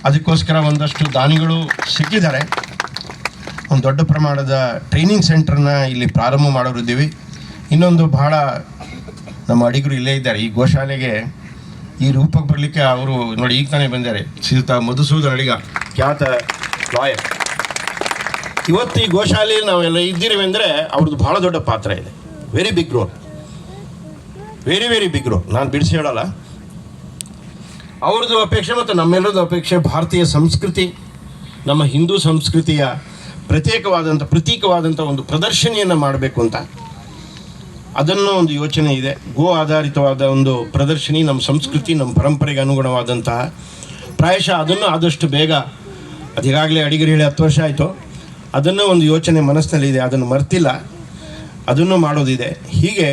S1: ಅದಕ್ಕೋಸ್ಕರ ಒಂದಷ್ಟು ದಾನಿಗಳು ಸಿಕ್ಕಿದ್ದಾರೆ. ಒಂದು ದೊಡ್ಡ ಪ್ರಮಾಣದ ಟ್ರೈನಿಂಗ್ ಸೆಂಟ್ರನ್ನ ಇಲ್ಲಿ ಪ್ರಾರಂಭ ಮಾಡೋರಿದ್ದೀವಿ. ಇನ್ನೊಂದು ಭಾಳ ನಮ್ಮ ಅಡಿಗರು ಇಲ್ಲೇ ಇದ್ದಾರೆ. ಈ ಗೋಶಾಲೆಗೆ ಈ ರೂಪಕ್ಕೆ ಬರಲಿಕ್ಕೆ ಅವರು ನೋಡಿ ಈಗ ತಾನೇ ಬಂದ್ದಾರೆ, ಶ್ರೀಯುತ ಮಧುಸೂದನ್ ಅಡಿಗ, ಖ್ಯಾತ ಲಾಯರ್. ಇವತ್ತು ಈ ಗೋಶಾಲೆಯಲ್ಲಿ ನಾವೆಲ್ಲ ಇದ್ದೀರಿ ಅಂದರೆ ಅವ್ರದ್ದು ಭಾಳ ದೊಡ್ಡ ಪಾತ್ರ ಇದೆ. Very big role, very big role. ನಾನು ಬಿಡಿಸಿ ಹೇಳಲ್ಲ. ಅವ್ರದ್ದು ಅಪೇಕ್ಷೆ ಮತ್ತು ನಮ್ಮೆಲ್ಲರದ್ದು ಅಪೇಕ್ಷೆ, ಭಾರತೀಯ ಸಂಸ್ಕೃತಿ, ನಮ್ಮ ಹಿಂದೂ ಸಂಸ್ಕೃತಿಯ ಪ್ರತೀಕವಾದಂಥ ಒಂದು ಪ್ರದರ್ಶನಿಯನ್ನು ಮಾಡಬೇಕು ಅಂತ. ಅದನ್ನು ಒಂದು ಯೋಚನೆ ಇದೆ. ಗೋ ಆಧಾರಿತವಾದ ಒಂದು ಪ್ರದರ್ಶನಿ, ನಮ್ಮ ಸಂಸ್ಕೃತಿ, ನಮ್ಮ ಪರಂಪರೆಗೆ ಅನುಗುಣವಾದಂತಹ. ಪ್ರಾಯಶಃ ಅದನ್ನು ಆದಷ್ಟು ಬೇಗ, ಅದೀಗಾಗಲೇ ಅಡಿಗರು ಹೇಳಿ 10 ವರ್ಷ ಆಯಿತು, ಅದನ್ನು ಒಂದು ಯೋಚನೆ ಮನಸ್ಸಿನಲ್ಲಿದೆ, ಅದನ್ನು ಮರ್ತಿಲ್ಲ, ಅದನ್ನು ಮಾಡೋದಿದೆ. ಹೀಗೆ